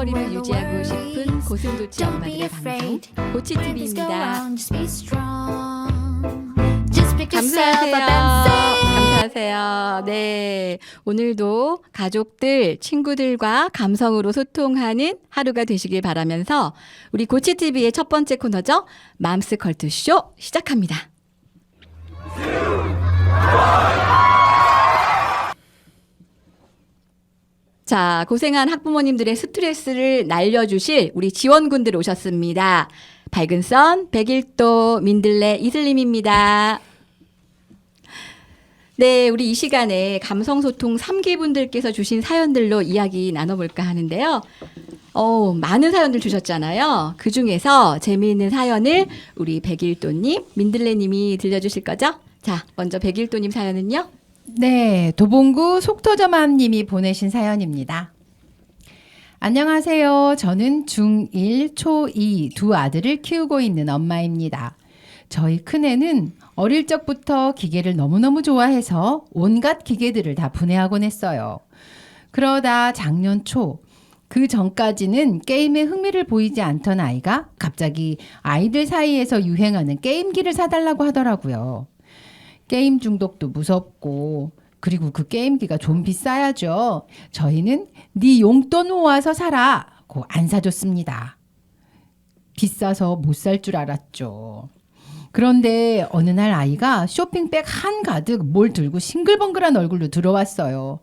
핑크머리를 유지하고 싶은 고슴도치 엄마들의 방송 고치TV입니다. 감사하세요. 네, 오늘도 가족들, 친구들과 감성으로 소통하는 하루가 되시길 바라면서 우리 고치TV의 첫 번째 코너죠. 맘스 컬투쇼 시작합니다. 자, 고생한 학부모님들의 스트레스를 날려주실 우리 지원군들 오셨습니다. 밝은 선, 백일도, 민들레, 이슬림입니다. 네, 우리 이 시간에 감성소통 3기분들께서 주신 사연들로 이야기 나눠볼까 하는데요. 많은 사연들 주셨잖아요. 그 중에서 재미있는 사연을 우리 백일도님, 민들레님이 들려주실 거죠? 자, 먼저 백일도님 사연은요? 네, 도봉구 속터저맘님이 보내신 사연입니다. 안녕하세요. 저는 중1, 초2 두 아들을 키우고 있는 엄마입니다. 저희 큰애는 어릴 적부터 기계를 너무너무 좋아해서 온갖 기계들을 다 분해하곤 했어요. 그러다 작년 초, 그 전까지는 게임에 흥미를 보이지 않던 아이가 갑자기 아이들 사이에서 유행하는 게임기를 사달라고 하더라고요. 게임 중독도 무섭고 그리고 그 게임기가 좀 비싸야죠. 저희는 네 용돈 모아서 사라고 안 사줬습니다. 비싸서 못 살 줄 알았죠. 그런데 어느 날 아이가 쇼핑백 한가득 뭘 들고 싱글벙글한 얼굴로 들어왔어요.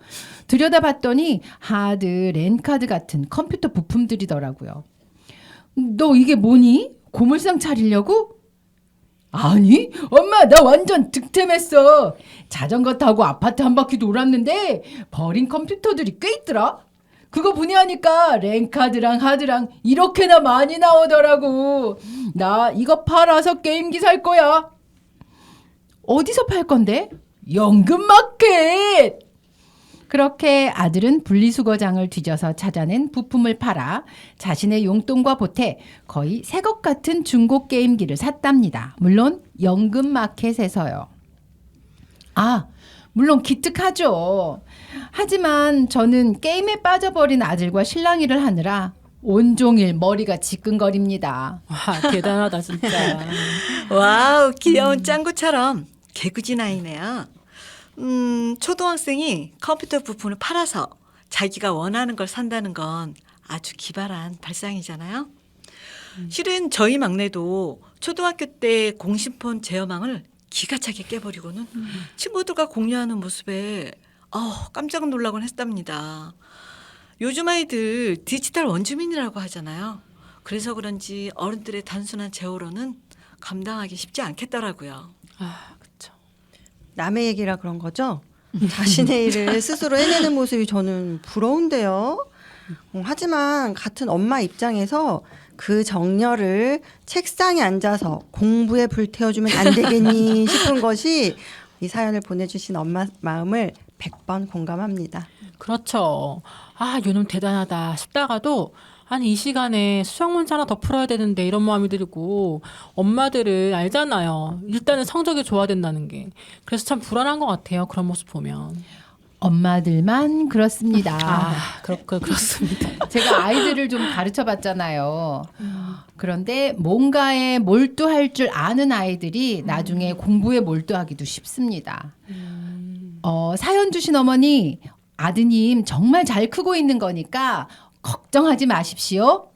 들여다봤더니 하드, 랜카드 같은 컴퓨터 부품들이더라고요. 너 이게 뭐니? 고물상 차리려고? 아니, 엄마 나 완전 득템했어. 자전거 타고 아파트 한 바퀴 돌았는데 버린 컴퓨터들이 꽤 있더라. 그거 분해하니까 랜카드랑 하드랑 이렇게나 많이 나오더라고. 나 이거 팔아서 게임기 살 거야. 어디서 팔 건데? 연금마켓. 그렇게 아들은 분리수거장을 뒤져서 찾아낸 부품을 팔아 자신의 용돈과 보태 거의 새 것 같은 중고 게임기를 샀답니다. 물론 연금마켓에서요. 물론 기특하죠. 하지만 저는 게임에 빠져버린 아들과 실랑이를 하느라 온종일 머리가 지끈거립니다. 와, 대단하다 진짜. 와우, 귀여운 짱구처럼 개구진 아이네요. 초등학생이 컴퓨터 부품을 팔아서 자기가 원하는 걸 산다는 건 아주 기발한 발상이잖아요. 실은 저희 막내도 초등학교 때 공신폰 제어망을 기가 차게 깨버리고는 친구들과 공유하는 모습에 깜짝 놀라곤 했답니다. 요즘 아이들 디지털 원주민이라고 하잖아요. 그래서 그런지 어른들의 단순한 제어로는 감당하기 쉽지 않겠더라고요. 그렇죠. 남의 얘기라 그런 거죠? 자신의 일을 스스로 해내는 모습이 저는 부러운데요. 하지만 같은 엄마 입장에서 그 정열을 책상에 앉아서 공부에 불태워주면 안 되겠니 싶은 것이 이 사연을 보내주신 엄마 마음을 100번 공감합니다. 그렇죠. 요놈 대단하다 싶다가도 아니 이 시간에 수학 문제 하나 더 풀어야 되는데 이런 마음이 들고 엄마들은 알잖아요. 일단은 성적이 좋아야 된다는 게. 그래서 참 불안한 것 같아요. 그런 모습 보면. 엄마들만 그렇습니다. 그렇습니다. 제가 아이들을 좀 가르쳐 봤잖아요. 그런데 뭔가에 몰두할 줄 아는 아이들이 나중에 공부에 몰두하기도 쉽습니다. 사연 주신 어머니, 아드님 정말 잘 크고 있는 거니까 걱정하지 마십시오.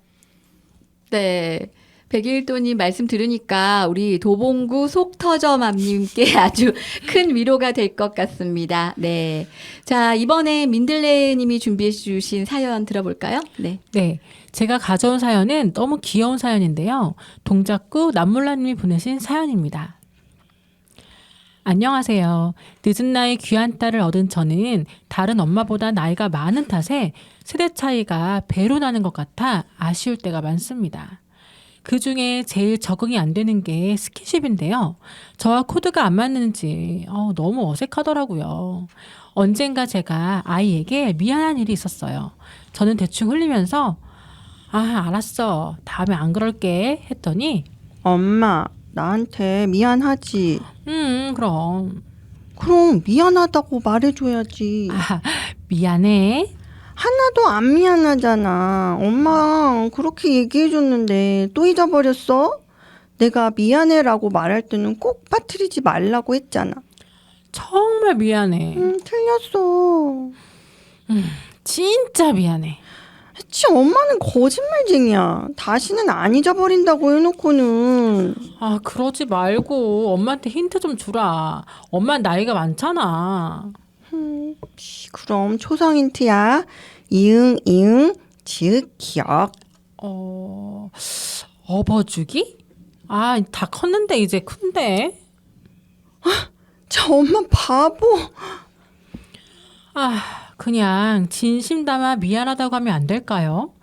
네. 백일도님 말씀 들으니까 우리 도봉구 속터저맘님께 아주 큰 위로가 될 것 같습니다. 네. 자, 이번에 민들레님이 준비해 주신 사연 들어볼까요? 네. 네. 제가 가져온 사연은 너무 귀여운 사연인데요. 동작구 남몰라님이 보내신 사연입니다. 안녕하세요. 늦은 나이 귀한 딸을 얻은 저는 다른 엄마보다 나이가 많은 탓에 세대 차이가 배로 나는 것 같아 아쉬울 때가 많습니다. 그중에 제일 적응이 안 되는 게 스킨십인데요. 저와 코드가 안 맞는지 너무 어색하더라고요. 언젠가 제가 아이에게 미안한 일이 있었어요. 저는 대충 흘리면서 알았어. 다음에 안 그럴게 했더니 엄마, 나한테 미안하지? 그럼. 그럼 미안하다고 말해줘야지. 미안해. 하나도 안 미안하잖아. 엄마 그렇게 얘기해줬는데 또 잊어버렸어? 내가 미안해라고 말할 때는 꼭 빠뜨리지 말라고 했잖아. 정말 미안해. 틀렸어. 진짜 미안해. 치 엄마는 거짓말쟁이야. 다시는 안 잊어버린다고 해놓고는. 아, 그러지 말고 엄마한테 힌트 좀 주라. 엄마 나이가 많잖아. 그럼 초성 힌트야. 이응 이응 지읒 기억. 업어주기? 아, 다 컸는데 이제 큰데. 저 엄마 바보. 아, 그냥 진심 담아 미안하다고 하면 안 될까요?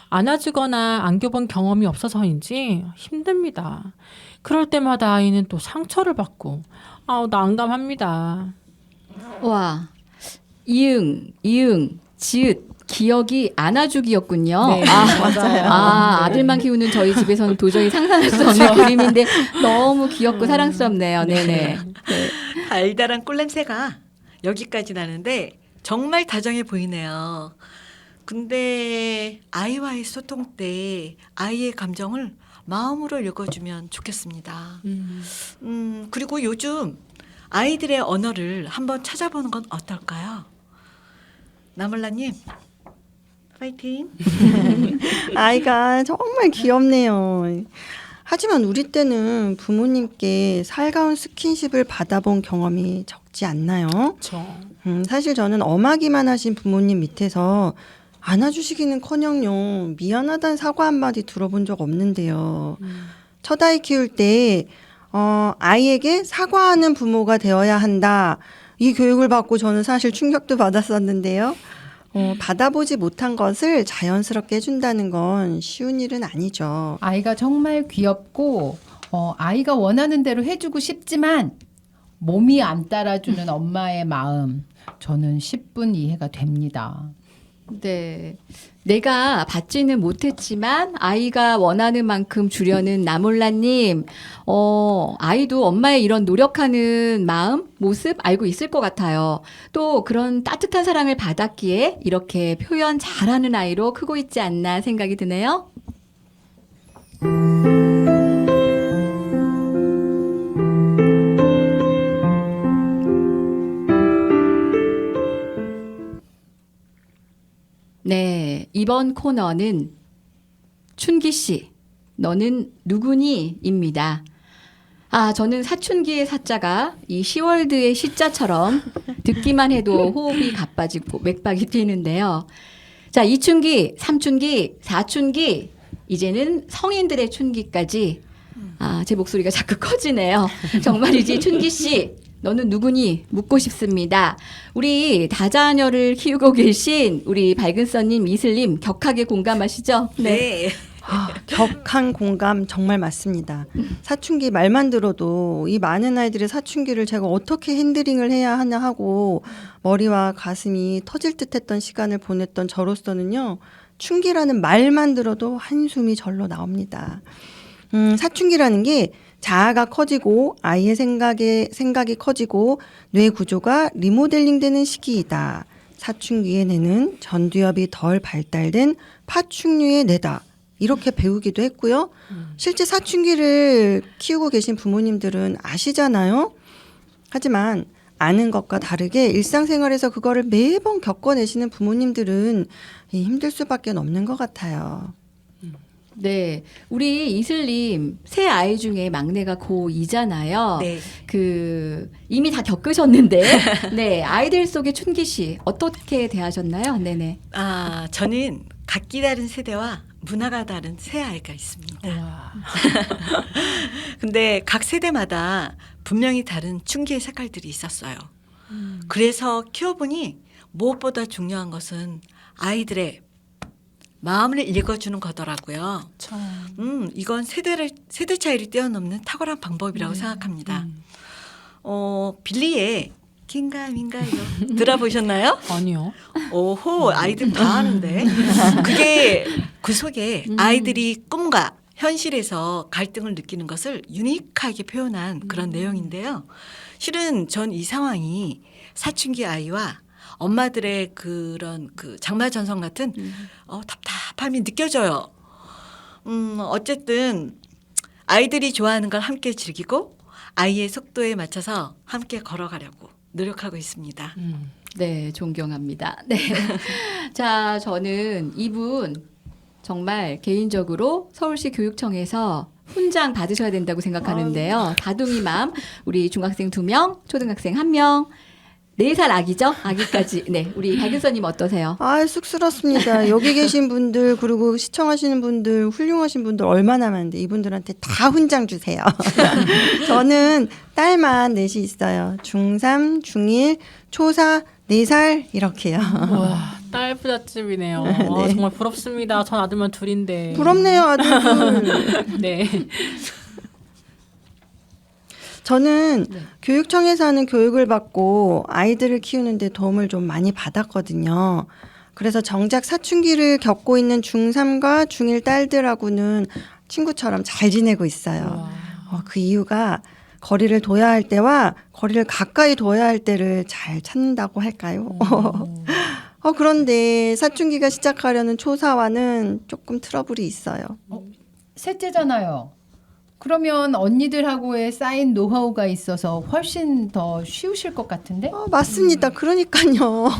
안아주거나 안겨본 경험이 없어서인지 힘듭니다. 그럴 때마다 아이는 또 상처를 받고 난감합니다. 와, 이응, 지읒, 기억이 안아주기였군요. 네, 맞아요. 아들만 키우는 저희 집에서는 도저히 상상할 수 없는 그림인데 너무 귀엽고 사랑스럽네요. 네네. 달달한 꿀냄새가 여기까지 나는데 정말 다정해 보이네요. 근데 아이와의 소통 때 아이의 감정을 마음으로 읽어주면 좋겠습니다. 그리고 요즘 아이들의 언어를 한번 찾아보는 건 어떨까요? 나몰라님, 파이팅! 아이가 정말 귀엽네요. 하지만 우리 때는 부모님께 살가운 스킨십을 받아본 경험이 적지 않나요? 그렇죠. 사실 저는 엄하기만 하신 부모님 밑에서 안아주시기는커녕 미안하다는 사과 한마디 들어본 적 없는데요. 첫 아이 키울 때 아이에게 사과하는 부모가 되어야 한다. 이 교육을 받고 저는 사실 충격도 받았었는데요. 받아보지 못한 것을 자연스럽게 해준다는 건 쉬운 일은 아니죠. 아이가 정말 귀엽고 아이가 원하는 대로 해주고 싶지만 몸이 안 따라주는 엄마의 마음 저는 10분 이해가 됩니다. 네. 내가 받지는 못했지만 아이가 원하는 만큼 주려는 나몰라님, 아이도 엄마의 이런 노력하는 마음, 모습 알고 있을 것 같아요. 또 그런 따뜻한 사랑을 받았기에 이렇게 표현 잘하는 아이로 크고 있지 않나 생각이 드네요. 네, 이번 코너는 춘기 씨, 너는 누구니?입니다. 저는 사춘기의 사자가 이 시월드의 시자처럼 듣기만 해도 호흡이 가빠지고 맥박이 뛰는데요. 자, 이춘기, 삼춘기, 사춘기, 이제는 성인들의 춘기까지 제 목소리가 자꾸 커지네요. 정말이지 춘기 씨. 너는 누구니? 묻고 싶습니다. 우리 다자녀를 키우고 계신 우리 밝은선님, 이슬님 격하게 공감하시죠? 네. 격한 공감 정말 맞습니다. 사춘기 말만 들어도 이 많은 아이들의 사춘기를 제가 어떻게 핸들링을 해야 하나 하고 머리와 가슴이 터질 듯했던 시간을 보냈던 저로서는요. 춘기라는 말만 들어도 한숨이 절로 나옵니다. 사춘기라는 게 자아가 커지고 아이의 생각이 커지고 뇌 구조가 리모델링 되는 시기이다. 사춘기의 뇌는 전두엽이 덜 발달된 파충류의 뇌다. 이렇게 배우기도 했고요. 실제 사춘기를 키우고 계신 부모님들은 아시잖아요. 하지만 아는 것과 다르게 일상생활에서 그거를 매번 겪어내시는 부모님들은 힘들 수밖에 없는 것 같아요. 네, 우리 이슬님 새 아이 중에 막내가 고2잖아요. 네. 이미 다 겪으셨는데, 네, 아이들 속의 춘기 씨 어떻게 대하셨나요? 네네. 저는 각기 다른 세대와 문화가 다른 새 아이가 있습니다. 와. 근데 각 세대마다 분명히 다른 춘기의 색깔들이 있었어요. 그래서 키워보니 무엇보다 중요한 것은 아이들의 마음을 읽어주는 거더라고요. 이건 세대 차이를 뛰어넘는 탁월한 방법이라고 생각합니다. 빌리의 긴가민가요 들어보셨나요? 아니요. 오호, 아이들 다 아는데. 그게 그 속에 아이들이 꿈과 현실에서 갈등을 느끼는 것을 유니크하게 표현한 그런 내용인데요. 실은 전 이 상황이 사춘기 아이와 엄마들의 그런 그 장마 전선 같은 답답함이 느껴져요. 어쨌든 아이들이 좋아하는 걸 함께 즐기고 아이의 속도에 맞춰서 함께 걸어가려고 노력하고 있습니다. 네, 존경합니다. 네. 자, 저는 이분 정말 개인적으로 서울시 교육청에서 훈장 받으셔야 된다고 생각하는데요. 다둥이맘, 우리 중학생 2명, 초등학생 1명, 4살 아기죠? 아기까지. 네, 우리 박윤서님 어떠세요? 아, 쑥스럽습니다. 여기 계신 분들 그리고 시청하시는 분들 훌륭하신 분들 얼마나 많은데 이분들한테 다 훈장 주세요. 저는 딸만 넷이 있어요. 중3, 중1, 초4, 4살 이렇게요. 와, 딸 부잣집이네요. 와, 정말 부럽습니다. 전 아들만 둘인데. 부럽네요, 아들들. 네. 저는 교육청에서 하는 교육을 받고 아이들을 키우는데 도움을 좀 많이 받았거든요. 그래서 정작 사춘기를 겪고 있는 중3과 중1 딸들하고는 친구처럼 잘 지내고 있어요. 그 이유가 거리를 둬야 할 때와 거리를 가까이 둬야 할 때를 잘 찾는다고 할까요? 그런데 사춘기가 시작하려는 초사와는 조금 트러블이 있어요. 셋째잖아요. 그러면 언니들하고의 쌓인 노하우가 있어서 훨씬 더 쉬우실 것 같은데? 맞습니다. 그러니까요.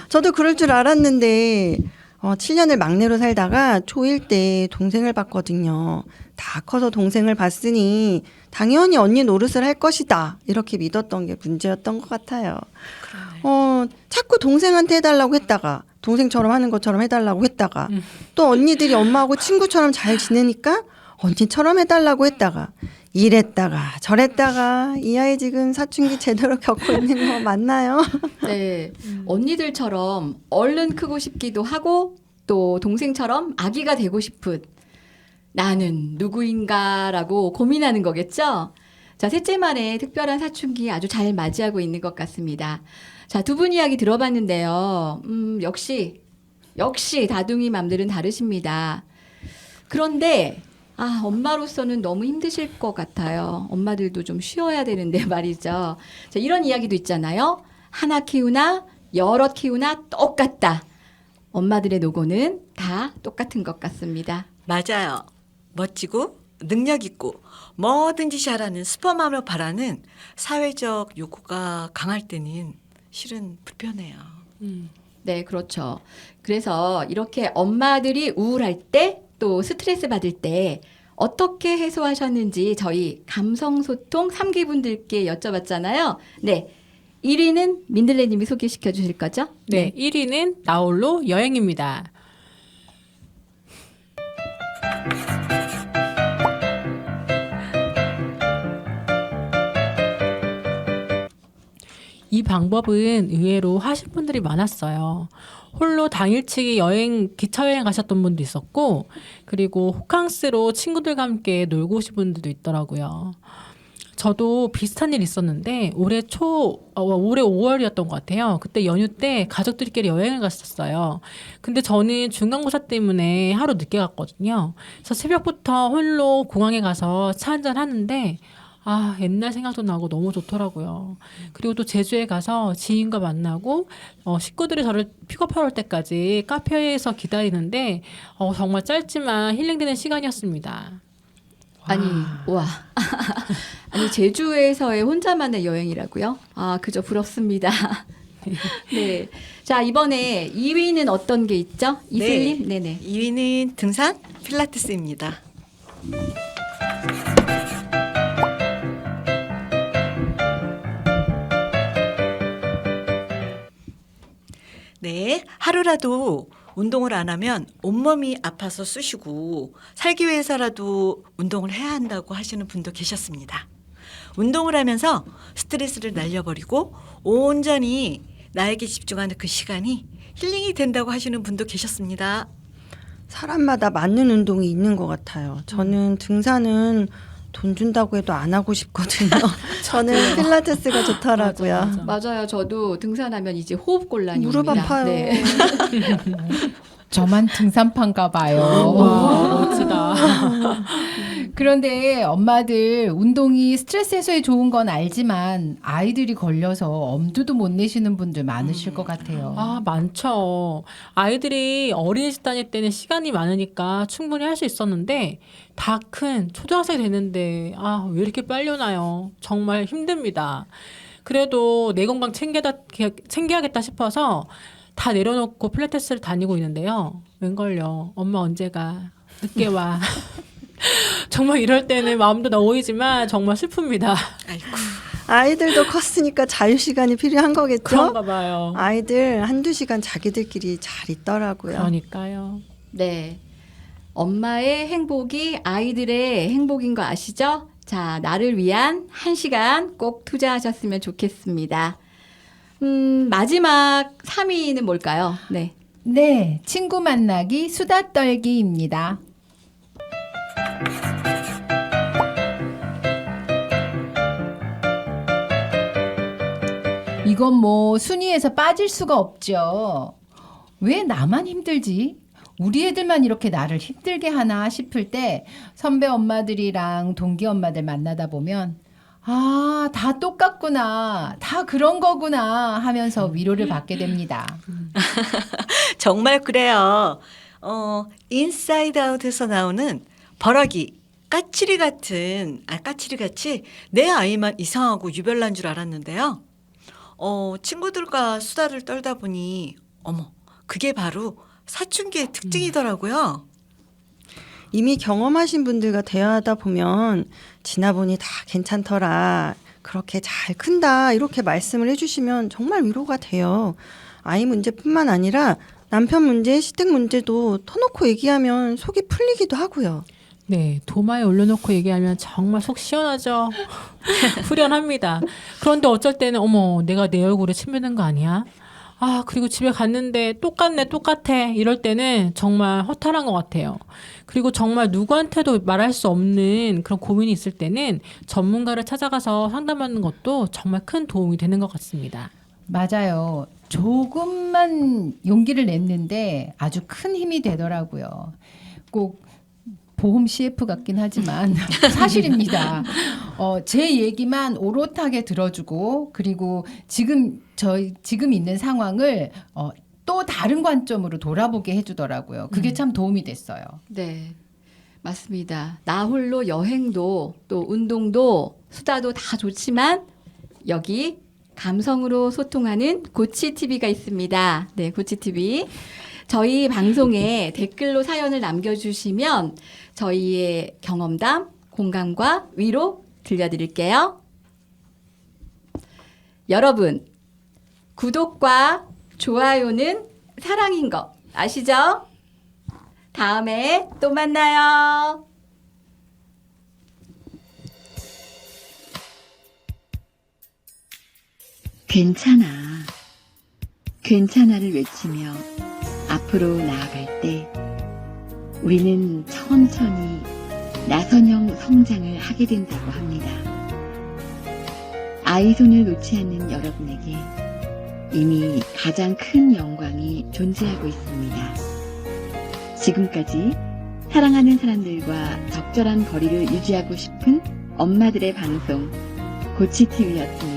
저도 그럴 줄 알았는데 7년을 막내로 살다가 초1 때 동생을 봤거든요. 다 커서 동생을 봤으니 당연히 언니 노릇을 할 것이다. 이렇게 믿었던 게 문제였던 것 같아요. 자꾸 동생한테 해달라고 했다가 동생처럼 하는 것처럼 해달라고 했다가 또 언니들이 엄마하고 친구처럼 잘 지내니까 언니처럼 해달라고 했다가 이랬다가 저랬다가 이 아이 지금 사춘기 제대로 겪고 있는 거 맞나요? 네, 언니들처럼 얼른 크고 싶기도 하고 또 동생처럼 아기가 되고 싶은 나는 누구인가라고 고민하는 거겠죠? 자, 셋째만의 특별한 사춘기 아주 잘 맞이하고 있는 것 같습니다. 자, 두 분 이야기 들어봤는데요. 역시 다둥이 맘들은 다르십니다. 그런데 엄마로서는 너무 힘드실 것 같아요. 엄마들도 좀 쉬어야 되는데 말이죠. 자, 이런 이야기도 있잖아요. 하나 키우나 여럿 키우나 똑같다. 엄마들의 노고는 다 똑같은 것 같습니다. 맞아요. 멋지고 능력 있고 뭐든지 잘하는 슈퍼맘을 바라는 사회적 요구가 강할 때는 실은 불편해요. 네, 그렇죠. 그래서 이렇게 엄마들이 우울할 때 또 스트레스 받을 때 어떻게 해소하셨는지 저희 감성소통 3기분들께 여쭤봤잖아요. 네, 1위는 민들레님이 소개시켜 주실 거죠? 네, 1위는 나홀로 여행입니다. 이 방법은 의외로 하실 분들이 많았어요. 홀로 당일치기 기차 여행 가셨던 분도 있었고, 그리고 호캉스로 친구들과 함께 놀고 오신 분들도 있더라고요. 저도 비슷한 일이 있었는데 올해 5월이었던 것 같아요. 그때 연휴 때 가족들끼리 여행을 갔었어요. 근데 저는 중간고사 때문에 하루 늦게 갔거든요. 그래서 새벽부터 홀로 공항에 가서 차 한잔 하는데 옛날 생각도 나고 너무 좋더라고요. 그리고 또 제주에 가서 지인과 만나고 식구들이 저를 픽업하러 올 때까지 카페에서 기다리는데 정말 짧지만 힐링되는 시간이었습니다. 아니 제주에서의 혼자만의 여행이라고요? 그저 부럽습니다. 네. 자, 이번에 2위는 어떤 게 있죠? 이슬님? 네. 네네. 2위는 등산 필라테스입니다. 네, 하루라도 운동을 안 하면 온몸이 아파서 쑤시고 살기 위해서라도 운동을 해야 한다고 하시는 분도 계셨습니다. 운동을 하면서 스트레스를 날려버리고 온전히 나에게 집중하는 그 시간이 힐링이 된다고 하시는 분도 계셨습니다. 사람마다 맞는 운동이 있는 것 같아요. 저는 등산은 돈 준다고 해도 안 하고 싶거든요. 저는 필라테스가 좋더라고요. 맞아요. 저도 등산하면 이제 호흡곤란이 무릎 옵니다. 아파요. 네. 저만 등산파인가 봐요. 와, 멋지다. 그런데 엄마들 운동이 스트레스 해소에 좋은 건 알지만 아이들이 걸려서 엄두도 못 내시는 분들 많으실 것 같아요. 아, 많죠. 아이들이 어린이집 다닐 때는 시간이 많으니까 충분히 할 수 있었는데 다 큰 초등학생이 됐는데 아, 왜 이렇게 빨리 오나요? 정말 힘듭니다. 그래도 내 건강 챙겨야겠다 싶어서 다 내려놓고 필라테스를 다니고 있는데요. 웬걸요. 엄마 언제가 늦게 와. 정말 이럴 때는 마음도 놓이지만 정말 슬픕니다. 아이고. 아이들도 컸으니까 자유 시간이 필요한 거겠죠? 그런가 봐요. 아이들 한두 시간 자기들끼리 잘 있더라고요. 그러니까요. 네. 엄마의 행복이 아이들의 행복인 거 아시죠? 자, 나를 위한 1시간 꼭 투자하셨으면 좋겠습니다. 마지막 3위는 뭘까요? 네. 네, 친구 만나기 수다 떨기입니다. 이건 뭐 순위에서 빠질 수가 없죠. 왜 나만 힘들지? 우리 애들만 이렇게 나를 힘들게 하나 싶을 때 선배 엄마들이랑 동기 엄마들 만나다 보면 아, 다 똑같구나. 다 그런 거구나 하면서 위로를 받게 됩니다. 정말 그래요. 인사이드 아웃에서 나오는 버럭이 까칠이 같이 내 아이만 이상하고 유별난 줄 알았는데요. 친구들과 수다를 떨다 보니 어머, 그게 바로 사춘기의 특징이더라고요. 이미 경험하신 분들과 대화하다 보면 지나보니 다 괜찮더라. 그렇게 잘 큰다. 이렇게 말씀을 해주시면 정말 위로가 돼요. 아이 문제뿐만 아니라 남편 문제, 시댁 문제도 터놓고 얘기하면 속이 풀리기도 하고요. 네, 도마에 올려놓고 얘기하면 정말 속 시원하죠. 후련합니다. 그런데 어쩔 때는 어머, 내가 내 얼굴에 침 뱉는 거 아니야? 아, 그리고 집에 갔는데 똑같아. 이럴 때는 정말 허탈한 것 같아요. 그리고 정말 누구한테도 말할 수 없는 그런 고민이 있을 때는 전문가를 찾아가서 상담하는 것도 정말 큰 도움이 되는 것 같습니다. 맞아요. 조금만 용기를 냈는데 아주 큰 힘이 되더라고요. 꼭 보험 CF 같긴 하지만 사실입니다. 제 얘기만 오롯하게 들어주고 그리고 지금 있는 상황을 또 다른 관점으로 돌아보게 해주더라고요. 그게 참 도움이 됐어요. 네. 맞습니다. 나 홀로 여행도 또 운동도 수다도 다 좋지만 여기 감성으로 소통하는 고치TV가 있습니다. 네, 고치TV. 저희 방송에 댓글로 사연을 남겨주시면 저희의 경험담, 공감과 위로 들려드릴게요. 여러분, 구독과 좋아요는 사랑인 거 아시죠? 다음에 또 만나요. 괜찮아. 괜찮아를 외치며 앞으로 나아갈 때 우리는 천천히 나선형 성장을 하게 된다고 합니다. 아이 손을 놓지 않는 여러분에게 이미 가장 큰 영광이 존재하고 있습니다. 지금까지 사랑하는 사람들과 적절한 거리를 유지하고 싶은 엄마들의 방송 고치TV였습니다.